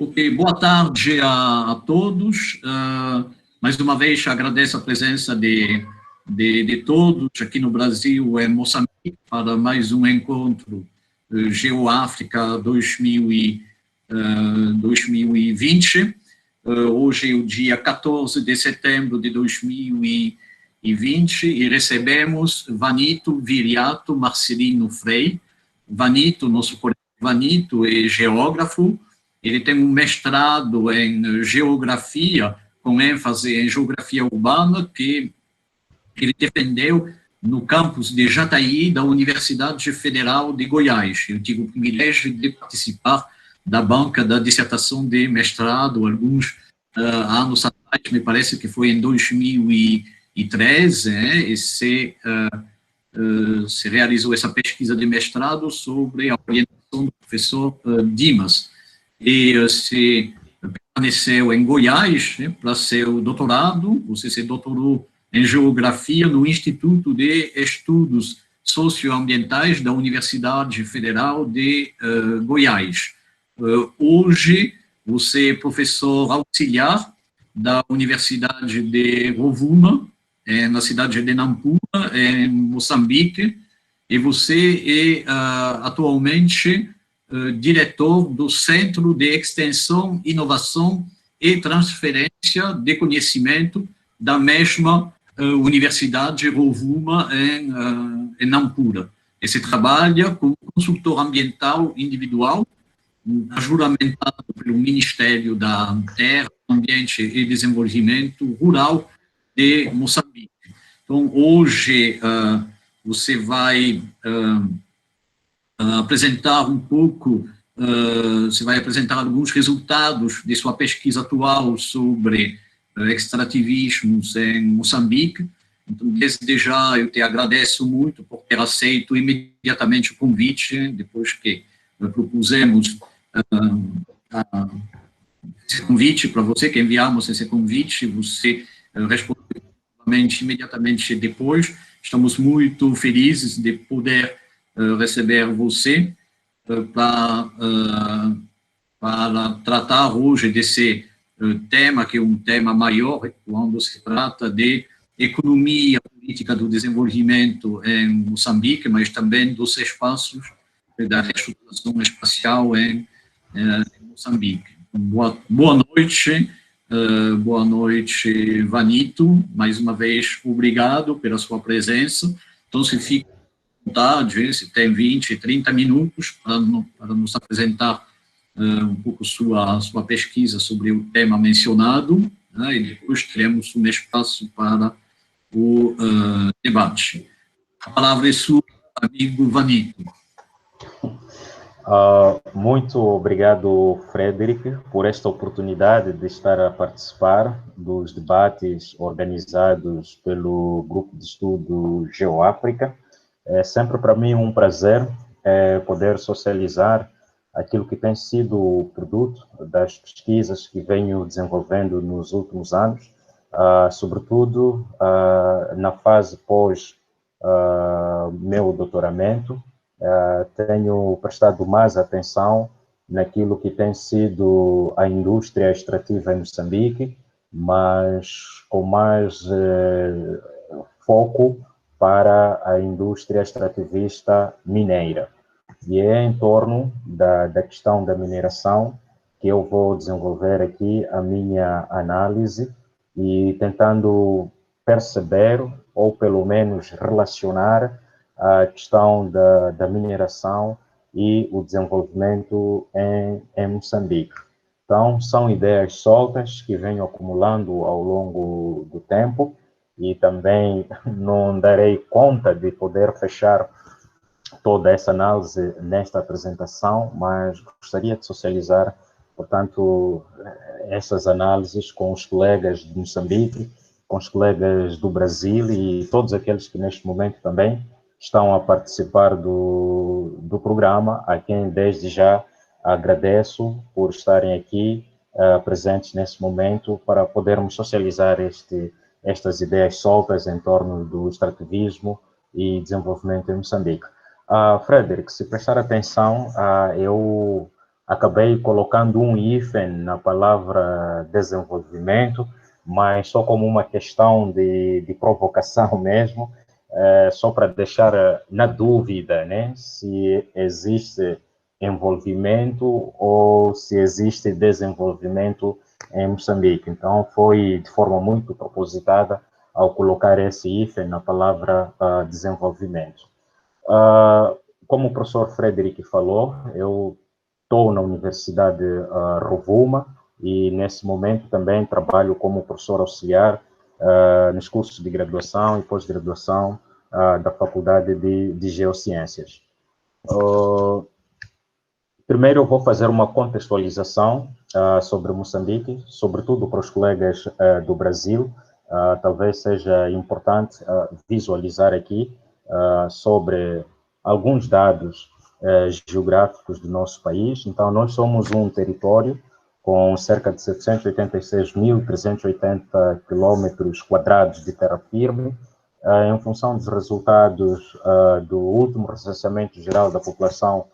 Ok, boa tarde a todos. Mais uma vez agradeço a presença de todos aqui no Brasil, em Moçambique, para mais um encontro GeoAfrica 2020. Hoje é o dia 14 de setembro de 2020 e recebemos Vanito Viriato Marcelino Frei. Vanito, nosso colega Vanito, é geógrafo. Ele tem um mestrado em geografia, com ênfase em geografia urbana, que ele defendeu no campus de Jataí, da Universidade Federal de Goiás. Eu tive o privilégio de participar da banca da dissertação de mestrado, alguns anos atrás, me parece que foi em 2013, e se realizou essa pesquisa de mestrado sobre a orientação do professor Dimas. E se permaneceu em Goiás, para seu doutorado. Você se doutorou em Geografia no Instituto de Estudos Socioambientais da Universidade Federal de Goiás. Hoje, você é professor auxiliar da Universidade de Rovuma, na cidade de Nampula, em Moçambique, e você é atualmente diretor do Centro de Extensão, Inovação e Transferência de Conhecimento da mesma Universidade Rovuma, em Nampula. Você trabalha como consultor ambiental individual, juramentado pelo Ministério da Terra, Ambiente e Desenvolvimento Rural de Moçambique. Então, hoje, você vai apresentar um pouco, você vai apresentar alguns resultados de sua pesquisa atual sobre extrativismos em Moçambique. Então, desde já, eu te agradeço muito por ter aceito imediatamente o convite, depois que propusemos esse convite para você, que enviamos esse convite, você respondeu imediatamente depois. Estamos muito felizes de poder receber você para tratar hoje desse tema, que é um tema maior, quando se trata de economia política do desenvolvimento em Moçambique, mas também dos espaços da reestruturação espacial em Moçambique. Boa noite, Vanito. Mais uma vez, obrigado pela sua presença. Então, se fica vontade, se tem 20, 30 minutos para nos apresentar um pouco sua pesquisa sobre o tema mencionado, e depois teremos um espaço para o debate. A palavra é sua, amigo Vanito. Muito obrigado, Frederic, por esta oportunidade de estar a participar dos debates organizados pelo Grupo de Estudo GeoAfrica. É sempre para mim um prazer poder socializar aquilo que tem sido o produto das pesquisas que venho desenvolvendo nos últimos anos, sobretudo na fase pós meu doutoramento. Tenho prestado mais atenção naquilo que tem sido a indústria extrativa em Moçambique, mas com mais foco para a indústria extrativista mineira. E é em torno da questão da mineração que eu vou desenvolver aqui a minha análise e tentando perceber, ou pelo menos relacionar, a questão da mineração e o desenvolvimento em Moçambique. Então, são ideias soltas que venho acumulando ao longo do tempo e também não darei conta de poder fechar toda essa análise nesta apresentação, mas gostaria de socializar, portanto, essas análises com os colegas de Moçambique, com os colegas do Brasil e todos aqueles que neste momento também estão a participar do programa, a quem desde já agradeço por estarem aqui presentes nesse momento para podermos socializar estas ideias soltas em torno do extrativismo e desenvolvimento em Moçambique. Frederic, se prestar atenção, eu acabei colocando um hífen na palavra desenvolvimento, mas só como uma questão de provocação mesmo, só para deixar na dúvida, né, se existe envolvimento ou se existe desenvolvimento em Moçambique. Então, foi de forma muito propositada ao colocar esse hífen na palavra desenvolvimento. Como o professor Frederic falou, eu estou na Universidade Rovuma e, nesse momento, também trabalho como professor auxiliar nos cursos de graduação e pós-graduação da Faculdade de Geociências. Primeiro, eu vou fazer uma contextualização sobre Moçambique, sobretudo para os colegas do Brasil. Talvez seja importante visualizar aqui sobre alguns dados geográficos do nosso país. Então, nós somos um território com cerca de 786.380 quilômetros quadrados de terra firme, em função dos resultados do último recenseamento geral da população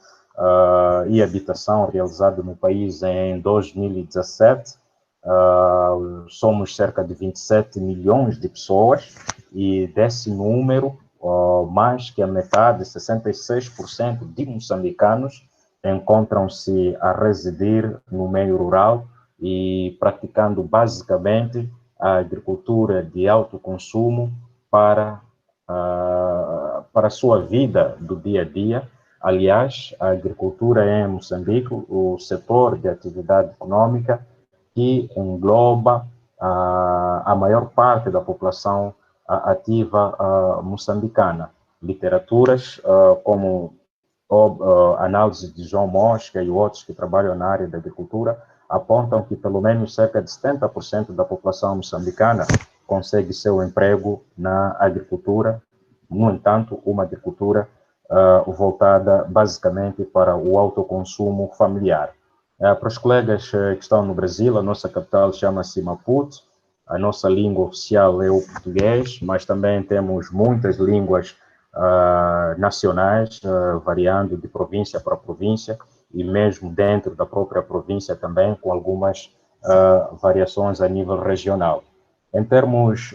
e habitação realizado no país em 2017. Somos cerca de 27 milhões de pessoas e desse número, mais que a metade, 66% de moçambicanos encontram-se a residir no meio rural e praticando basicamente a agricultura de alto consumo para a sua vida do dia a dia. Aliás, a agricultura em Moçambique, o setor de atividade econômica que engloba a maior parte da população ativa moçambicana. Literaturas como análise de João Mosca e outros que trabalham na área da agricultura apontam que pelo menos cerca de 70% da população moçambicana consegue seu emprego na agricultura. No entanto, uma agricultura voltada basicamente para o autoconsumo familiar. Para os colegas que estão no Brasil, a nossa capital chama-se Maputo, a nossa língua oficial é o português, mas também temos muitas línguas nacionais, variando de província para província, e mesmo dentro da própria província também, com algumas variações a nível regional. Em termos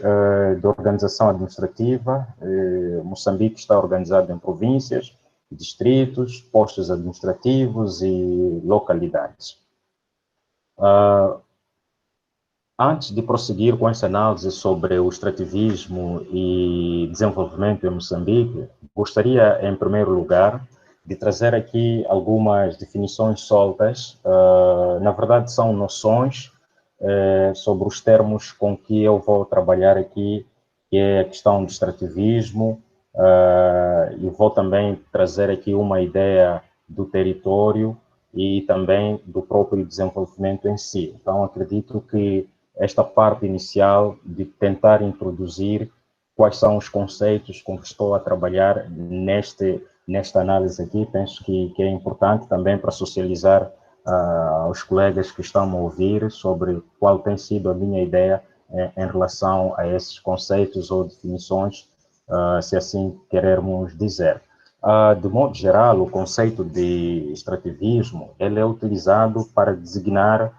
de organização administrativa, Moçambique está organizado em províncias, distritos, postos administrativos e localidades. Antes de prosseguir com essa análise sobre o extrativismo e desenvolvimento em Moçambique, gostaria, em primeiro lugar, de trazer aqui algumas definições soltas. Na verdade, são noções sobre os termos com que eu vou trabalhar aqui, que é a questão do extrativismo, e vou também trazer aqui uma ideia do território e também do próprio desenvolvimento em si. Então, acredito que esta parte inicial de tentar introduzir quais são os conceitos com que estou a trabalhar nesta análise aqui, penso que é importante também para socializar aos colegas que estão a ouvir sobre qual tem sido a minha ideia em relação a esses conceitos ou definições, se assim querermos dizer. De modo geral, o conceito de extrativismo ele é utilizado para designar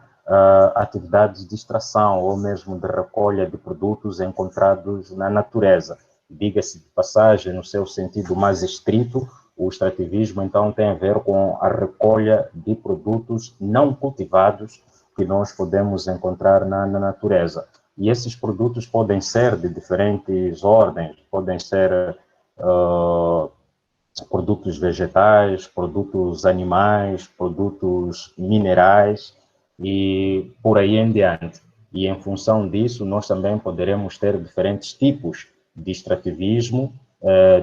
atividades de extração ou mesmo de recolha de produtos encontrados na natureza. Diga-se de passagem, no seu sentido mais estrito, o extrativismo, então, tem a ver com a recolha de produtos não cultivados que nós podemos encontrar na natureza. E esses produtos podem ser de diferentes ordens, podem ser produtos vegetais, produtos animais, produtos minerais e por aí em diante. E em função disso, nós também poderemos ter diferentes tipos de extrativismo,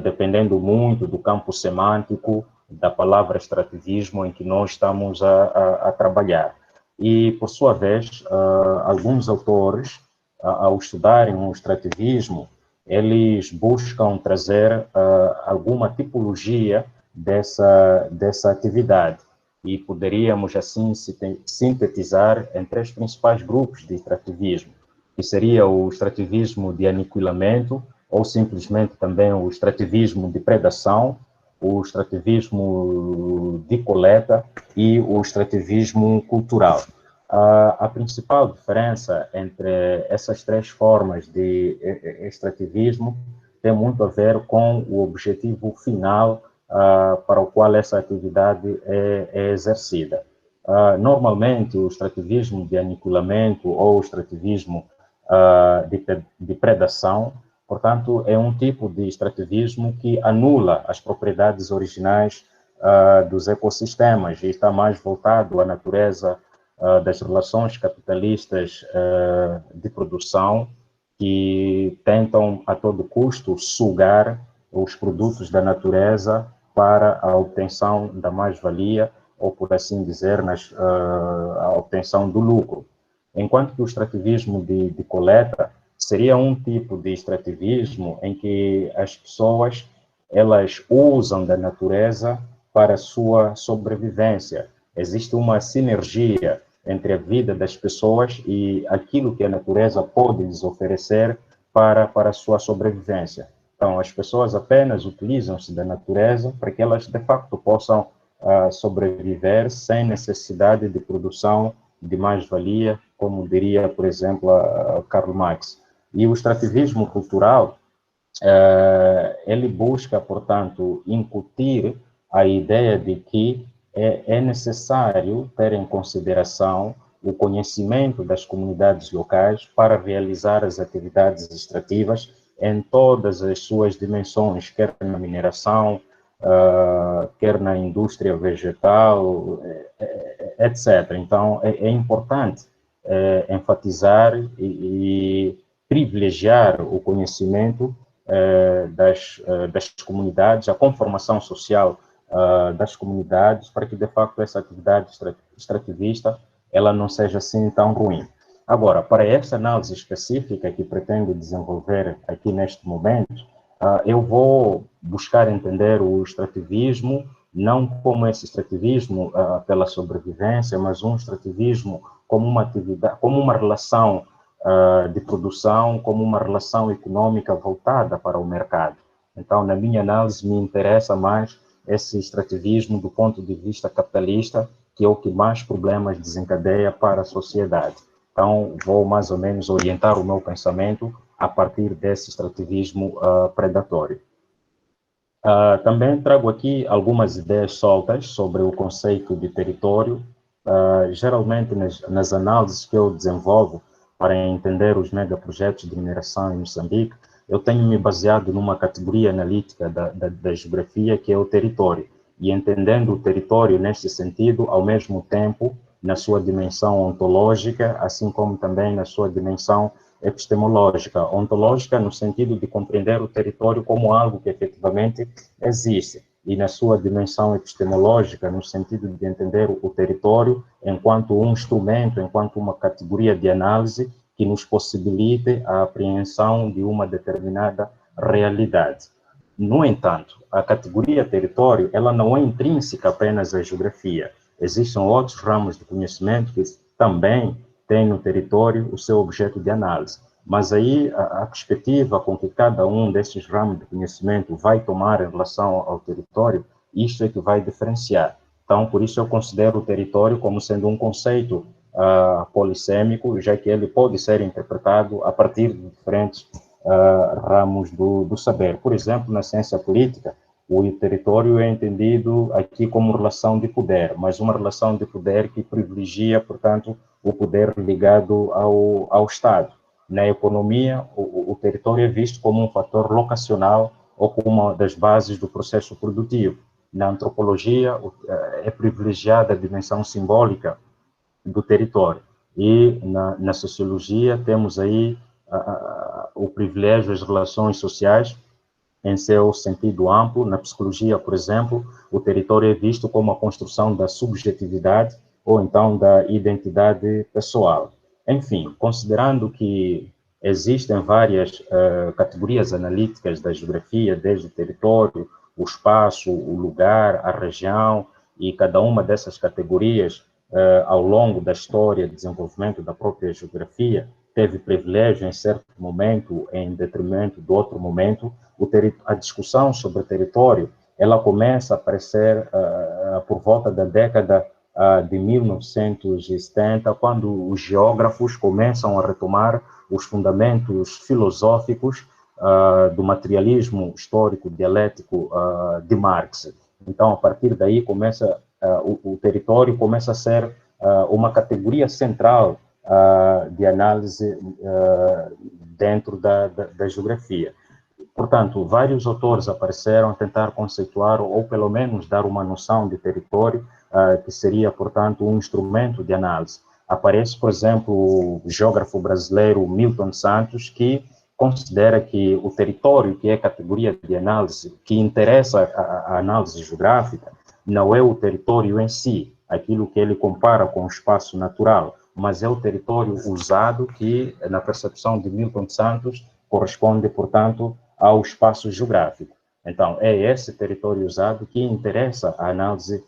dependendo muito do campo semântico da palavra extrativismo em que nós estamos a trabalhar. E, por sua vez, alguns autores, ao estudarem o extrativismo, eles buscam trazer alguma tipologia dessa atividade. E poderíamos, assim, sintetizar em três principais grupos de extrativismo, que seria o extrativismo de aniquilamento, ou simplesmente também o extrativismo de predação, o extrativismo de coleta e o extrativismo cultural. A principal diferença entre essas três formas de extrativismo tem muito a ver com o objetivo final para o qual essa atividade é exercida. Normalmente, o extrativismo de aniquilamento ou o extrativismo de predação, portanto, é um tipo de extrativismo que anula as propriedades originais dos ecossistemas e está mais voltado à natureza das relações capitalistas de produção que tentam a todo custo sugar os produtos da natureza para a obtenção da mais-valia ou, por assim dizer, a obtenção do lucro. Enquanto que o extrativismo de coleta seria um tipo de extrativismo em que as pessoas elas usam da natureza para a sua sobrevivência. Existe uma sinergia entre a vida das pessoas e aquilo que a natureza pode lhes oferecer para a sua sobrevivência. Então, as pessoas apenas utilizam-se da natureza para que elas, de facto, possam sobreviver sem necessidade de produção de mais-valia, como diria, por exemplo, Karl Marx. E o extrativismo cultural, ele busca, portanto, incutir a ideia de que é necessário ter em consideração o conhecimento das comunidades locais para realizar as atividades extrativas em todas as suas dimensões, quer na mineração, quer na indústria vegetal, etc. Então, é importante enfatizar e privilegiar o conhecimento das comunidades, a conformação social das comunidades, para que, de facto, essa atividade extrativista ela não seja assim tão ruim. Agora, para esta análise específica que pretendo desenvolver aqui neste momento, eu vou buscar entender o extrativismo não como esse extrativismo pela sobrevivência, mas um extrativismo como uma atividade, como uma relação de produção, como uma relação econômica voltada para o mercado. Então, na minha análise, me interessa mais esse extrativismo do ponto de vista capitalista, que é o que mais problemas desencadeia para a sociedade. Então, vou mais ou menos orientar o meu pensamento a partir desse extrativismo predatório. Também trago aqui algumas ideias soltas sobre o conceito de território. Geralmente, nas análises que eu desenvolvo para entender os megaprojetos de mineração em Moçambique, eu tenho me baseado numa categoria analítica da geografia, que é o território. E entendendo o território neste sentido, ao mesmo tempo, na sua dimensão ontológica, assim como também na sua dimensão epistemológica. Ontológica no sentido de compreender o território como algo que efetivamente existe, e na sua dimensão epistemológica, no sentido de entender o território enquanto um instrumento, enquanto uma categoria de análise que nos possibilite a apreensão de uma determinada realidade. No entanto, a categoria território, ela não é intrínseca apenas à geografia. Existem outros ramos de conhecimento que também têm no território o seu objeto de análise. Mas aí a perspectiva com que cada um desses ramos de conhecimento vai tomar em relação ao território, isto é que vai diferenciar. Então, por isso eu considero o território como sendo um conceito polissêmico, já que ele pode ser interpretado a partir de diferentes ramos do saber. Por exemplo, na ciência política, o território é entendido aqui como relação de poder, mas uma relação de poder que privilegia, portanto, o poder ligado ao Estado. Na economia, o território é visto como um fator locacional ou como uma das bases do processo produtivo. Na antropologia, é privilegiada a dimensão simbólica do território. E na sociologia, temos aí o privilégio das relações sociais em seu sentido amplo. Na psicologia, por exemplo, o território é visto como a construção da subjetividade ou então da identidade pessoal. Enfim, considerando que existem várias categorias analíticas da geografia, desde o território, o espaço, o lugar, a região, e cada uma dessas categorias, ao longo da história de desenvolvimento da própria geografia, teve privilégio em certo momento, em detrimento do outro momento, a discussão sobre o território ela começa a aparecer por volta da década de 1970, quando os geógrafos começam a retomar os fundamentos filosóficos do materialismo histórico dialético de Marx. Então, a partir daí, o território começa a ser uma categoria central de análise dentro da geografia. Portanto, vários autores apareceram a tentar conceituar, ou pelo menos dar uma noção de território, que seria, portanto, um instrumento de análise. Aparece, por exemplo, o geógrafo brasileiro Milton Santos, que considera que o território, que é categoria de análise, que interessa a análise geográfica, não é o território em si, aquilo que ele compara com o espaço natural, mas é o território usado que, na percepção de Milton Santos, corresponde, portanto, ao espaço geográfico. Então, é esse território usado que interessa a análise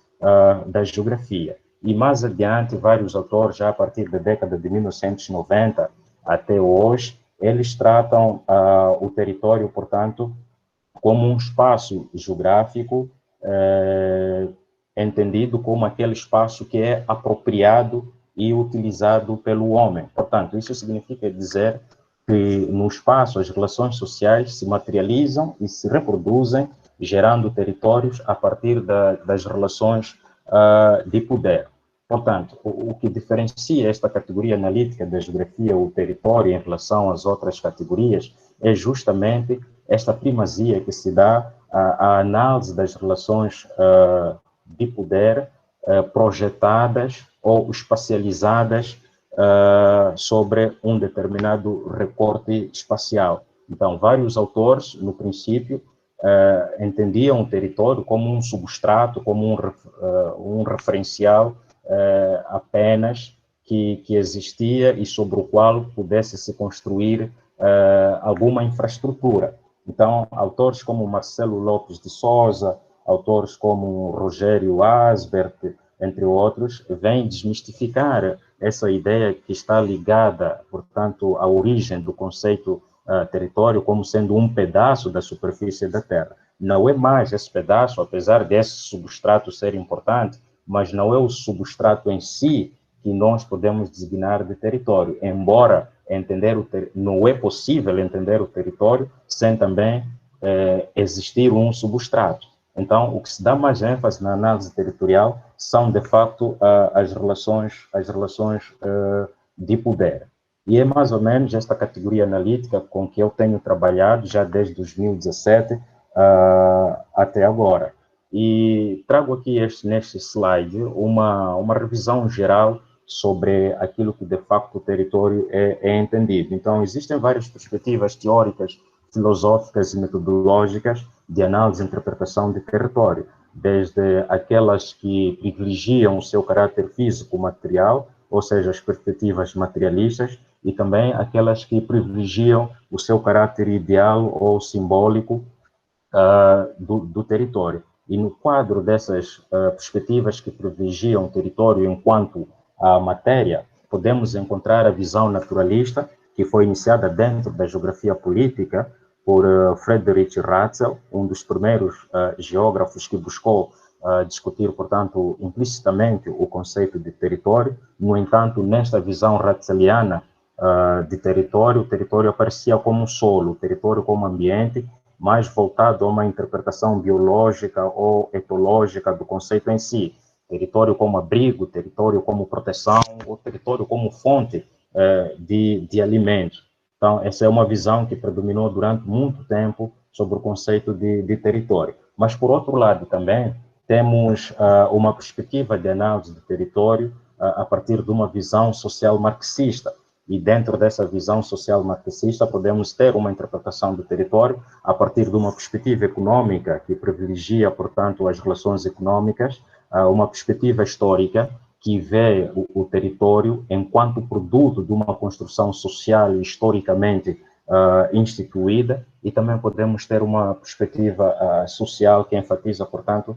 da geografia. E mais adiante, vários autores, já a partir da década de 1990 até hoje, eles tratam o território, portanto, como um espaço geográfico entendido como aquele espaço que é apropriado e utilizado pelo homem. Portanto, isso significa dizer que no espaço as relações sociais se materializam e se reproduzem, gerando territórios a partir das relações de poder. Portanto, o que diferencia esta categoria analítica da geografia, o território, em relação às outras categorias, é justamente esta primazia que se dá à análise das relações de poder projetadas ou espacializadas sobre um determinado recorte espacial. Então, vários autores, no princípio, entendiam o território como um substrato, como um referencial apenas que existia e sobre o qual pudesse se construir alguma infraestrutura. Então, autores como Marcelo Lopes de Souza, autores como Rogério Asbert, entre outros, vêm desmistificar essa ideia que está ligada, portanto, à origem do conceito território como sendo um pedaço da superfície da Terra. Não é mais esse pedaço, apesar desse substrato ser importante, mas não é o substrato em si que nós podemos designar de território, embora não é possível entender o território sem também existir um substrato. Então, o que se dá mais ênfase na análise territorial são, de facto, as relações de poder. E é mais ou menos esta categoria analítica com que eu tenho trabalhado já desde 2017 até agora. E trago aqui neste slide uma revisão geral sobre aquilo que, de facto, o território é entendido. Então, existem várias perspectivas teóricas, filosóficas e metodológicas de análise e interpretação de território, desde aquelas que privilegiam o seu caráter físico-material, ou seja, as perspectivas materialistas, e também aquelas que privilegiam o seu caráter ideal ou simbólico do território. E no quadro dessas perspectivas que privilegiam o território enquanto a matéria, podemos encontrar a visão naturalista, que foi iniciada dentro da geografia política por Friedrich Ratzel, um dos primeiros geógrafos que buscou discutir, portanto, implicitamente o conceito de território. No entanto, nesta visão ratzeliana de território, o território aparecia como um solo, o território como ambiente, mais voltado a uma interpretação biológica ou etológica do conceito em si. Território como abrigo, território como proteção, ou território como fonte de alimento. Então, essa é uma visão que predominou durante muito tempo sobre o conceito de território. Mas, por outro lado, também temos uma perspectiva de análise do território a partir de uma visão social marxista. E dentro dessa visão social marxista, podemos ter uma interpretação do território a partir de uma perspectiva econômica que privilegia, portanto, as relações econômicas, uma perspectiva histórica que vê o território enquanto produto de uma construção social historicamente instituída, e também podemos ter uma perspectiva social que enfatiza, portanto,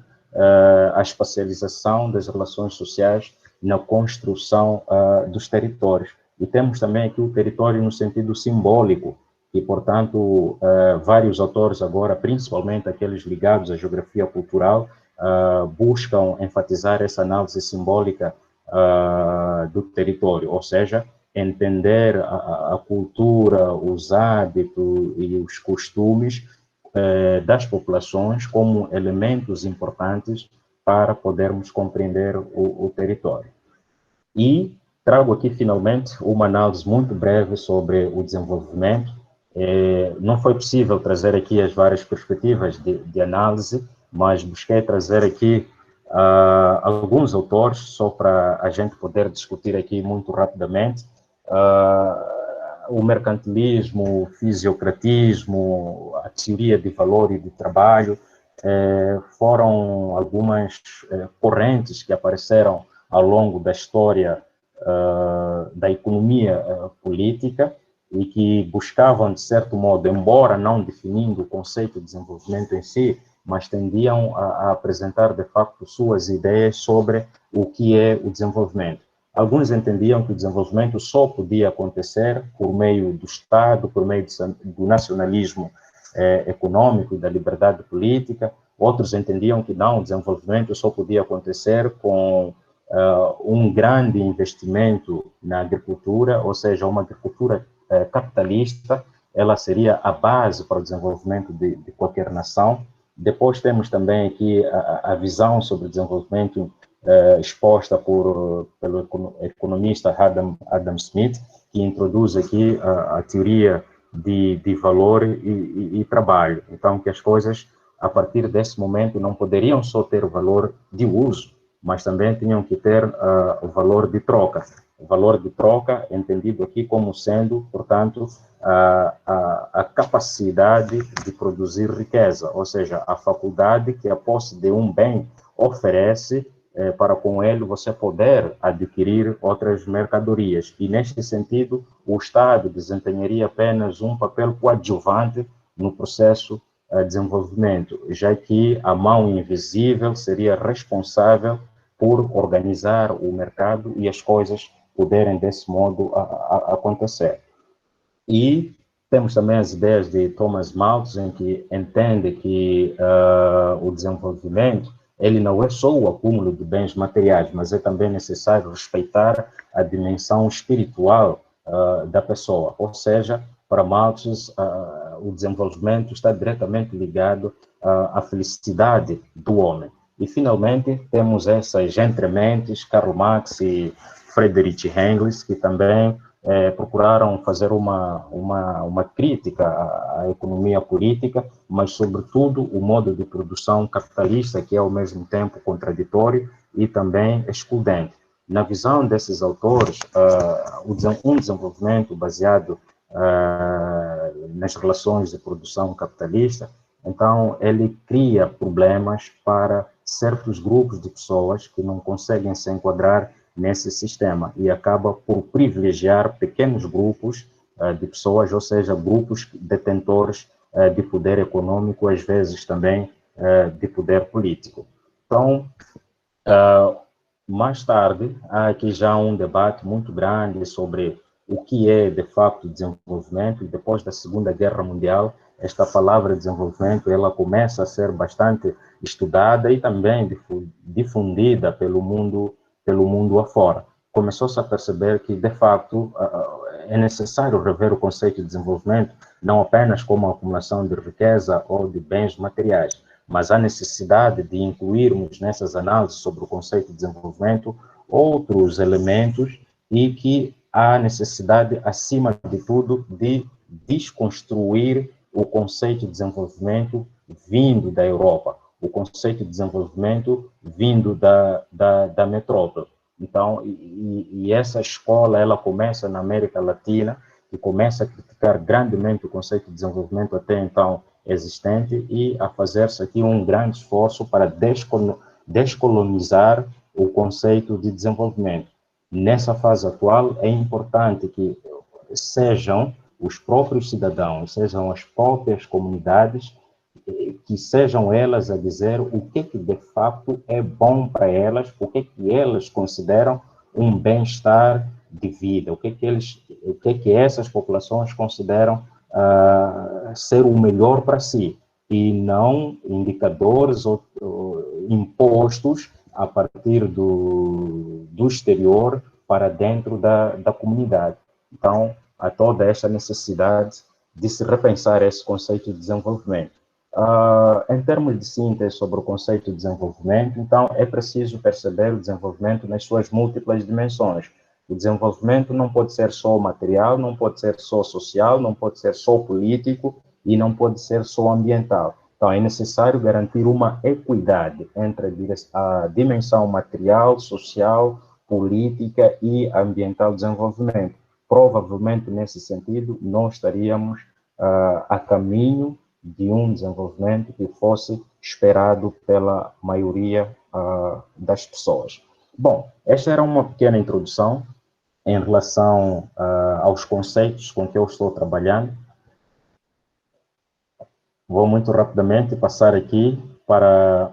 a espacialização das relações sociais na construção dos territórios. E temos também aqui o território no sentido simbólico, e, portanto, vários autores agora, principalmente aqueles ligados à geografia cultural, buscam enfatizar essa análise simbólica do território, ou seja, entender a cultura, os hábitos e os costumes das populações como elementos importantes para podermos compreender o território. E trago aqui, finalmente, uma análise muito breve sobre o desenvolvimento. Não foi possível trazer aqui as várias perspectivas de análise, mas busquei trazer aqui alguns autores, só para a gente poder discutir aqui muito rapidamente. O mercantilismo, o fisiocratismo, a teoria de valor e de trabalho, foram algumas correntes que apareceram ao longo da história da economia política e que buscavam, de certo modo, embora não definindo o conceito de desenvolvimento em si, mas tendiam a apresentar, de facto, suas ideias sobre o que é o desenvolvimento. Alguns entendiam que o desenvolvimento só podia acontecer por meio do Estado, por meio do nacionalismo econômico e da liberdade política. Outros entendiam que não, o desenvolvimento só podia acontecer com um grande investimento na agricultura, ou seja, uma agricultura capitalista, ela seria a base para o desenvolvimento de qualquer nação. Depois temos também aqui a visão sobre o desenvolvimento exposta pelo economista Adam Smith, que introduz aqui a teoria de valor e trabalho. Então, que as coisas, a partir desse momento, não poderiam só ter o valor de uso, mas também tinham que ter o valor de troca. O valor de troca entendido aqui como sendo, portanto, a capacidade de produzir riqueza, ou seja, a faculdade que a posse de um bem oferece para com ele você poder adquirir outras mercadorias. E, neste sentido, o Estado desempenharia apenas um papel coadjuvante no processo de desenvolvimento, já que a mão invisível seria responsável por organizar o mercado e as coisas poderem, desse modo, acontecer. E temos também as ideias de Thomas Malthus, em que entende que o desenvolvimento ele não é só o acúmulo de bens materiais, mas é também necessário respeitar a dimensão espiritual da pessoa. Ou seja, para Malthus, o desenvolvimento está diretamente ligado à felicidade do homem. E, finalmente, temos essas entrementes, Karl Marx e Friedrich Engels, que também procuraram fazer uma crítica à economia política, mas, sobretudo, o modo de produção capitalista, que é, ao mesmo tempo, contraditório e também excludente. Na visão desses autores, um desenvolvimento baseado nas relações de produção capitalista, então, ele cria problemas para certos grupos de pessoas que não conseguem se enquadrar nesse sistema e acaba por privilegiar pequenos grupos de pessoas, ou seja, grupos detentores de poder econômico, às vezes também de poder político. Então, mais tarde, há aqui já um debate muito grande sobre o que é, de facto, desenvolvimento. Depois da Segunda Guerra Mundial, esta palavra desenvolvimento, ela começa a ser bastante estudada e também difundida pelo mundo afora. Começou-se a perceber que, de facto, é necessário rever o conceito de desenvolvimento, não apenas como a acumulação de riqueza ou de bens materiais, mas há necessidade de incluirmos nessas análises sobre o conceito de desenvolvimento outros elementos e que há necessidade, acima de tudo, de desconstruir o conceito de desenvolvimento vindo da Europa, o conceito de desenvolvimento vindo da metrópole. Então, e essa escola, ela começa na América Latina e começa a criticar grandemente o conceito de desenvolvimento até então existente e a fazer-se aqui um grande esforço para descolonizar o conceito de desenvolvimento. Nessa fase atual, é importante que sejam os próprios cidadãos, sejam as próprias comunidades, que sejam elas a dizer o que de fato é bom para elas, o que elas consideram um bem-estar de vida, o que essas populações consideram ser o melhor para si, e não indicadores ou impostos a partir do exterior para dentro da comunidade. Então, há toda esta necessidade de se repensar esse conceito de desenvolvimento. Em termos de síntese sobre o conceito de desenvolvimento, então, é preciso perceber o desenvolvimento nas suas múltiplas dimensões. O desenvolvimento não pode ser só material, não pode ser só social, não pode ser só político e não pode ser só ambiental. Então, é necessário garantir uma equidade entre a dimensão material, social, política e ambiental do desenvolvimento. Provavelmente, nesse sentido, nós estaríamos a caminho de um desenvolvimento que fosse esperado pela maioria das pessoas. Bom, esta era uma pequena introdução em relação aos conceitos com que eu estou trabalhando. Vou muito rapidamente passar aqui para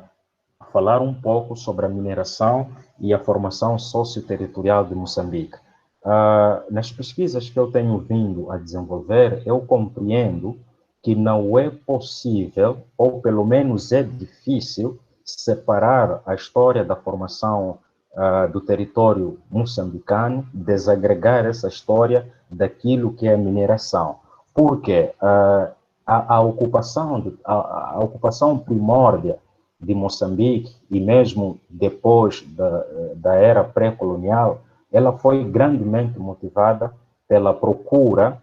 falar um pouco sobre a mineração e a formação socioterritorial de Moçambique. Nas pesquisas que eu tenho vindo a desenvolver, eu compreendo que não é possível, ou pelo menos é difícil, separar a história da formação do território moçambicano, desagregar essa história daquilo que é a mineração. Porque a ocupação primórdia de Moçambique, e mesmo depois da era pré-colonial, ela foi grandemente motivada pela procura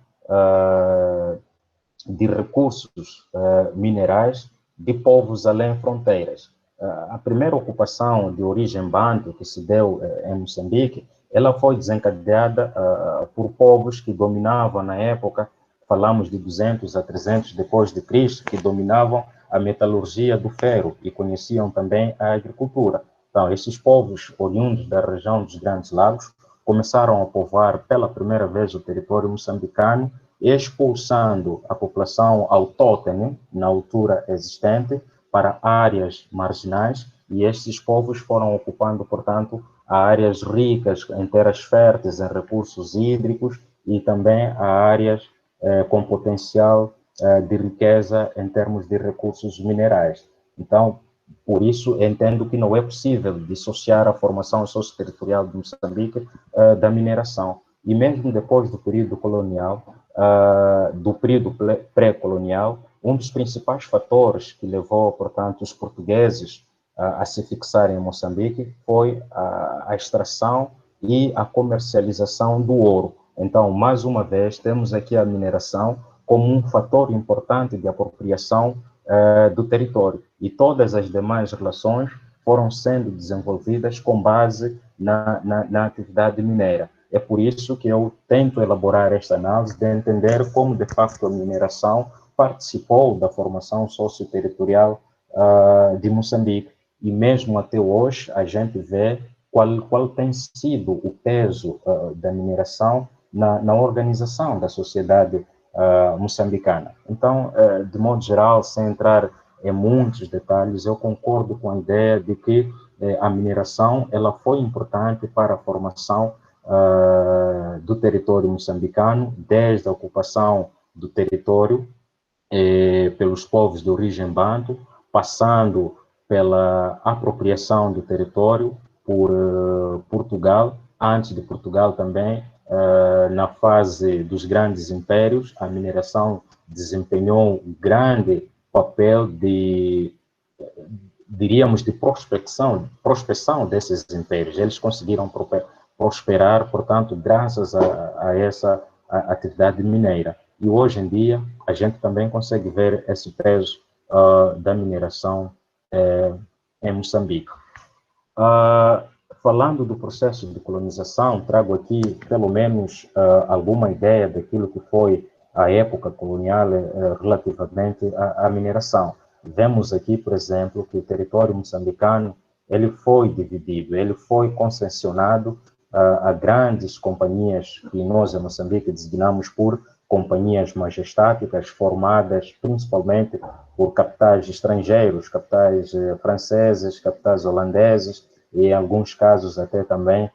de recursos minerais de povos além fronteiras. A primeira ocupação de origem banto que se deu em Moçambique, ela foi desencadeada por povos que dominavam na época, falamos de 200 a 300 depois de Cristo, que dominavam a metalurgia do ferro e conheciam também a agricultura. Então, esses povos oriundos da região dos Grandes Lagos começaram a povoar pela primeira vez o território moçambicano, expulsando a população autóctone na altura existente para áreas marginais, e estes povos foram ocupando, portanto, áreas ricas em terras férteis, em recursos hídricos, e também a áreas com potencial de riqueza em termos de recursos minerais. Então, por isso, entendo que não é possível dissociar a formação socioterritorial de Moçambique da mineração. E mesmo depois do período colonial, do período pré-colonial, um dos principais fatores que levou, portanto, os portugueses a se fixarem em Moçambique foi a extração e a comercialização do ouro. Então, mais uma vez, temos aqui a mineração como um fator importante de apropriação do território. E todas as demais relações foram sendo desenvolvidas com base na atividade mineira. É por isso que eu tento elaborar esta análise de entender como, de facto, a mineração participou da formação socioterritorial de Moçambique. E mesmo até hoje, a gente vê qual tem sido o peso da mineração na organização da sociedade moçambicana. Então, de modo geral, sem entrar em muitos detalhes, eu concordo com a ideia de que a mineração ela foi importante para a formação do território moçambicano, desde a ocupação do território pelos povos de origem banto, passando pela apropriação do território por Portugal, antes de Portugal também, na fase dos grandes impérios, a mineração desempenhou um grande papel diríamos, de prospecção desses impérios. Eles conseguiram prosperar, portanto, graças a essa atividade mineira. E hoje em dia, a gente também consegue ver esse peso da mineração em Moçambique. Falando do processo de colonização, trago aqui, pelo menos, alguma ideia daquilo que foi a época colonial relativamente à mineração. Vemos aqui, por exemplo, que o território moçambicano ele foi dividido, ele foi concessionado a grandes companhias que nós, em Moçambique, designamos por companhias majestáticas, formadas principalmente por capitais estrangeiros, capitais franceses, capitais holandeses, e em alguns casos até também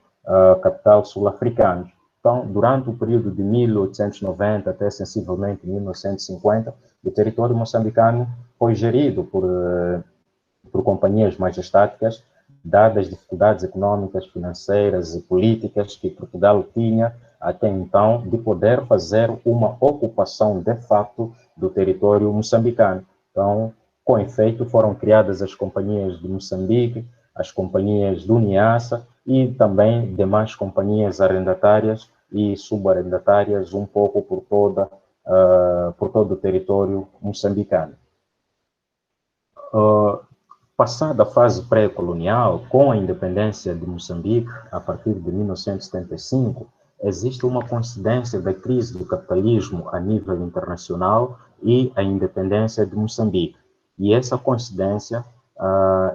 capital sul-africanos. Então, durante o período de 1890 até sensivelmente 1950, o território moçambicano foi gerido por companhias majestáticas, dadas as dificuldades econômicas, financeiras e políticas que Portugal tinha até então de poder fazer uma ocupação de facto do território moçambicano. Então, com efeito, foram criadas as companhias de Moçambique, as companhias do Niassa e também demais companhias arrendatárias e subarrendatárias um pouco por todo o território moçambicano. Passada a fase pré-colonial, com a independência de Moçambique, a partir de 1975, existe uma coincidência da crise do capitalismo a nível internacional e a independência de Moçambique. E essa coincidência,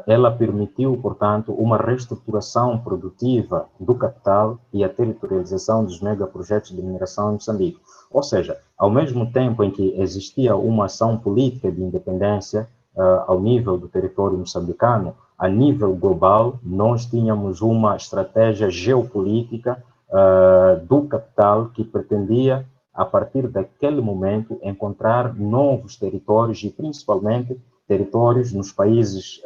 ela permitiu, portanto, uma reestruturação produtiva do capital e a territorialização dos megaprojetos de mineração em Moçambique. Ou seja, ao mesmo tempo em que existia uma ação política de independência ao nível do território moçambicano, a nível global, nós tínhamos uma estratégia geopolítica do capital que pretendia, a partir daquele momento, encontrar novos territórios e, principalmente, territórios nos países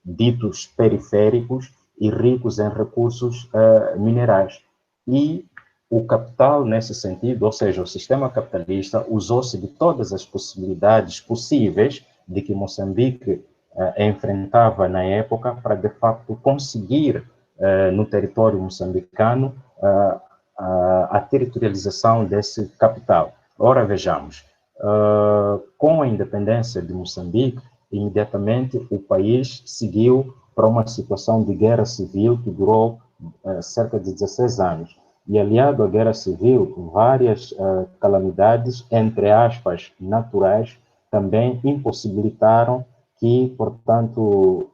ditos periféricos e ricos em recursos minerais. E o capital, nesse sentido, ou seja, o sistema capitalista, usou-se de todas as possibilidades possíveis de que Moçambique enfrentava na época para, de facto, conseguir no território moçambicano a territorialização desse capital. Ora, vejamos, com a independência de Moçambique, imediatamente o país seguiu para uma situação de guerra civil que durou cerca de 16 anos. E, aliado à guerra civil, várias calamidades, entre aspas, naturais, também impossibilitaram que, portanto,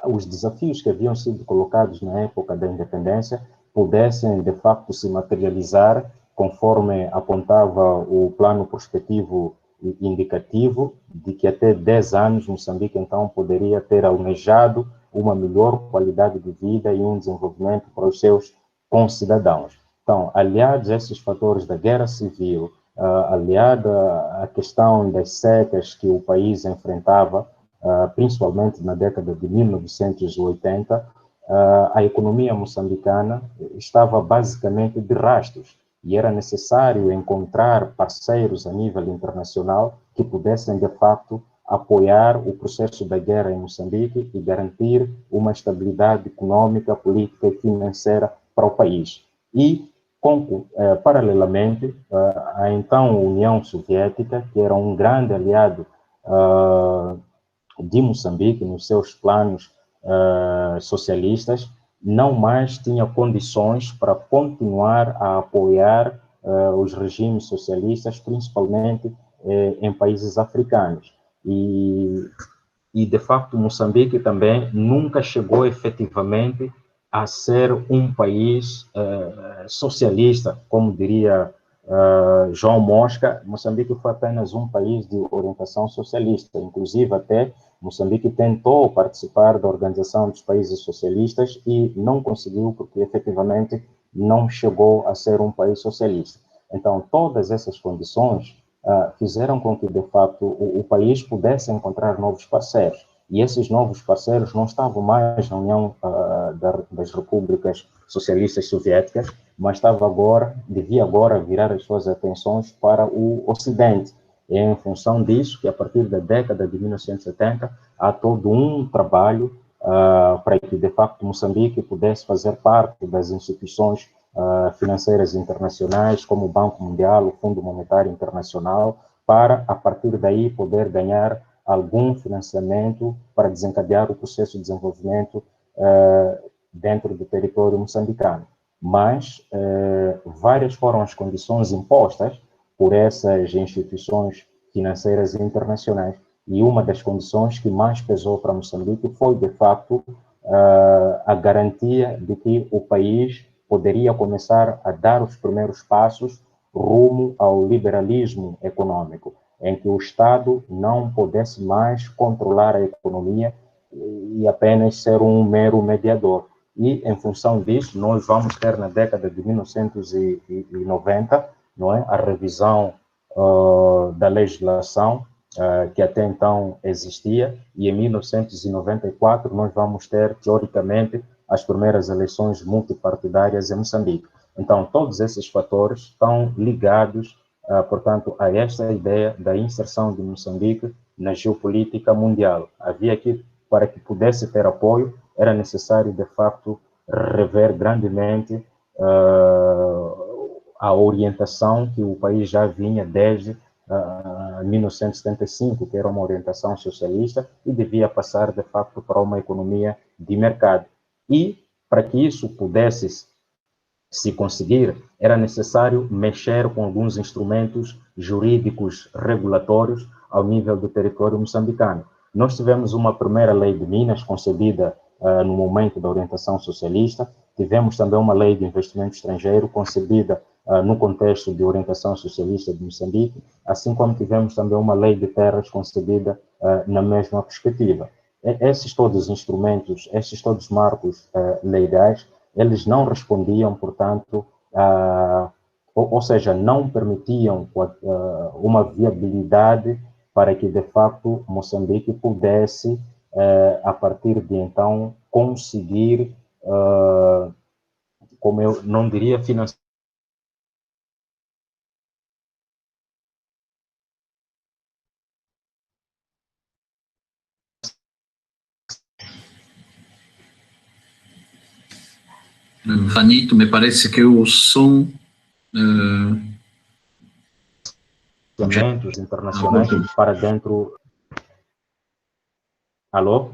os desafios que haviam sido colocados na época da independência pudessem, de facto, se materializar conforme apontava o plano prospectivo indicativo de que até 10 anos Moçambique, então, poderia ter almejado uma melhor qualidade de vida e um desenvolvimento para os seus concidadãos. Então, aliados a esses fatores da guerra civil, aliada à questão das secas que o país enfrentava, principalmente na década de 1980, a economia moçambicana estava basicamente de rastros e era necessário encontrar parceiros a nível internacional que pudessem, de facto, apoiar o processo da guerra em Moçambique e garantir uma estabilidade econômica, política e financeira para o país. E, paralelamente, a então União Soviética, que era um grande aliado de Moçambique nos seus planos socialistas, não mais tinha condições para continuar a apoiar os regimes socialistas, principalmente em países africanos. E, de facto, Moçambique também nunca chegou efetivamente a ser um país socialista, como diria João Mosca. Moçambique foi apenas um país de orientação socialista, inclusive até Moçambique tentou participar da Organização dos Países Socialistas e não conseguiu, porque efetivamente não chegou a ser um país socialista. Então, todas essas condições fizeram com que, de facto, o país pudesse encontrar novos parceiros. E esses novos parceiros não estavam mais na União das Repúblicas Socialistas Soviéticas, mas devia agora virar as suas atenções para o Ocidente. É em função disso que, a partir da década de 1970, há todo um trabalho para que, de facto, Moçambique pudesse fazer parte das instituições financeiras internacionais, como o Banco Mundial, o Fundo Monetário Internacional, para, a partir daí, poder ganhar algum financiamento para desencadear o processo de desenvolvimento dentro do território moçambicano. Mas várias foram as condições impostas por essas instituições financeiras internacionais, e uma das condições que mais pesou para Moçambique foi, de facto, a garantia de que o país poderia começar a dar os primeiros passos rumo ao liberalismo econômico, em que o Estado não pudesse mais controlar a economia e apenas ser um mero mediador. e, em função disso, nós vamos ter na década de 1990, não é, a revisão da legislação que até então existia, e em 1994 nós vamos ter, teoricamente, as primeiras eleições multipartidárias em Moçambique. Então, todos esses fatores estão ligados, portanto, a esta ideia da inserção de Moçambique na geopolítica mundial. Havia que, para que pudesse ter apoio, era necessário, de facto, rever grandemente a orientação que o país já vinha desde 1975, que era uma orientação socialista, e devia passar, de facto, para uma economia de mercado. E, para que isso pudesse se conseguir, era necessário mexer com alguns instrumentos jurídicos regulatórios ao nível do território moçambicano. Nós tivemos uma primeira lei de Minas, concebida no momento da orientação socialista. Tivemos também uma lei de investimento estrangeiro, concebida no contexto de orientação socialista de Moçambique, assim como tivemos também uma lei de terras concebida na mesma perspectiva. Esses todos instrumentos, esses todos marcos legais, eles não respondiam, portanto, ou seja, não permitiam uma viabilidade para que, de facto, Moçambique pudesse, a partir de então, conseguir, como eu não diria financiar, Vanito, me parece que o som... instrumentos internacionais para dentro... Alô?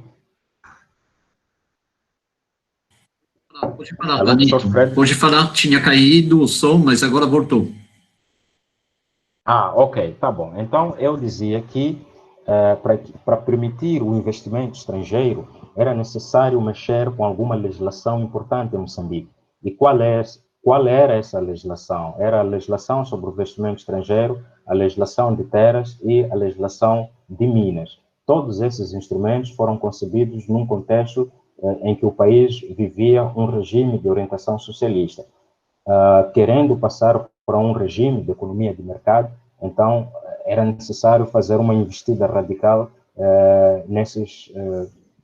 Pode falar, Alô, Vanito. professor Fred? Pode falar, tinha caído o som, mas agora voltou. Ok, tá bom. Então, eu dizia que para permitir o investimento estrangeiro, era necessário mexer com alguma legislação importante em Moçambique. E qual era essa legislação? Era a legislação sobre o investimento estrangeiro, a legislação de terras e a legislação de minas. Todos esses instrumentos foram concebidos num contexto em que o país vivia um regime de orientação socialista. Querendo passar para um regime de economia de mercado, então era necessário fazer uma investida radical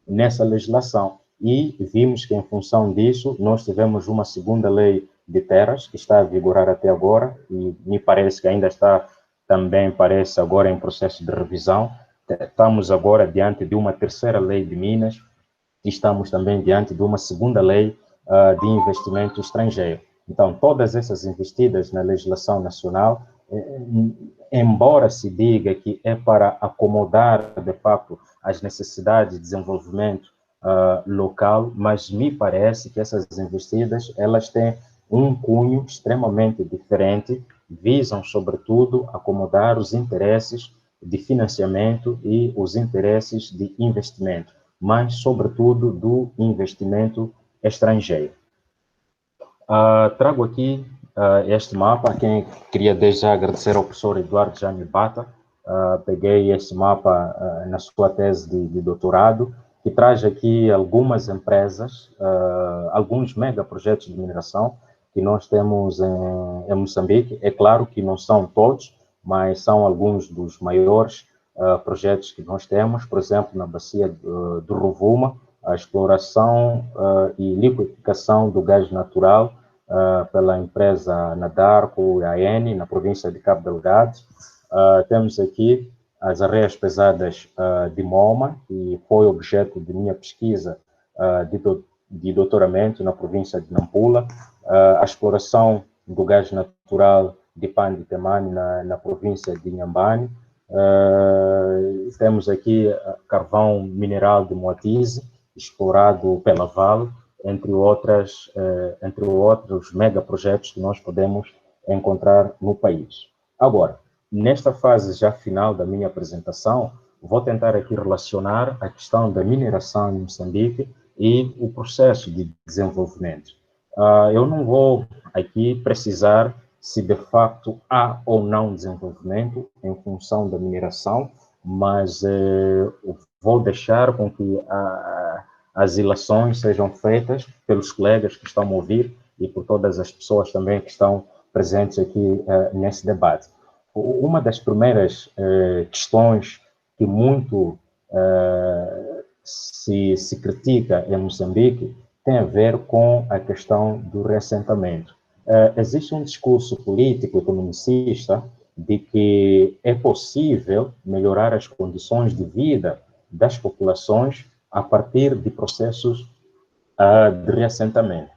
nessa legislação. E vimos que, em função disso, nós tivemos uma segunda lei de terras, que está a vigorar até agora, e me parece que ainda está, também parece agora em processo de revisão. Estamos agora diante de uma terceira lei de minas, e estamos também diante de uma segunda lei de investimento estrangeiro. Então, todas essas investidas na legislação nacional, embora se diga que é para acomodar, de facto, as necessidades de desenvolvimento local, mas me parece que essas investidas, elas têm um cunho extremamente diferente, visam, sobretudo, acomodar os interesses de financiamento e os interesses de investimento, mas, sobretudo, do investimento estrangeiro. Trago aqui este mapa, a quem queria desde já agradecer ao professor Eduardo Jane Bata. Peguei este mapa na sua tese de doutorado, que traz aqui algumas empresas, alguns megaprojetos de mineração que nós temos em Moçambique. É claro que não são todos, mas são alguns dos maiores projetos que nós temos. Por exemplo, na bacia do Rovuma, a exploração e liquefação do gás natural pela empresa Nadarco e AN, na província de Cabo Delgado. Temos aqui as areias pesadas de Moma, que foi objeto de minha pesquisa de doutoramento na província de Nampula. A exploração do gás natural de Panditemani, na província de Inhambane. Temos aqui carvão mineral de Moatize, explorado pela Vale, entre outros megaprojetos que nós podemos encontrar no país. Agora, nesta fase já final da minha apresentação, vou tentar aqui relacionar a questão da mineração em Moçambique e o processo de desenvolvimento. Eu não vou aqui precisar se de facto há ou não desenvolvimento em função da mineração, mas vou deixar com que as ilações sejam feitas pelos colegas que estão a ouvir e por todas as pessoas também que estão presentes aqui nesse debate. Uma das primeiras questões que muito se critica em Moçambique tem a ver com a questão do reassentamento. Existe um discurso político economicista de que é possível melhorar as condições de vida das populações a partir de processos de reassentamento.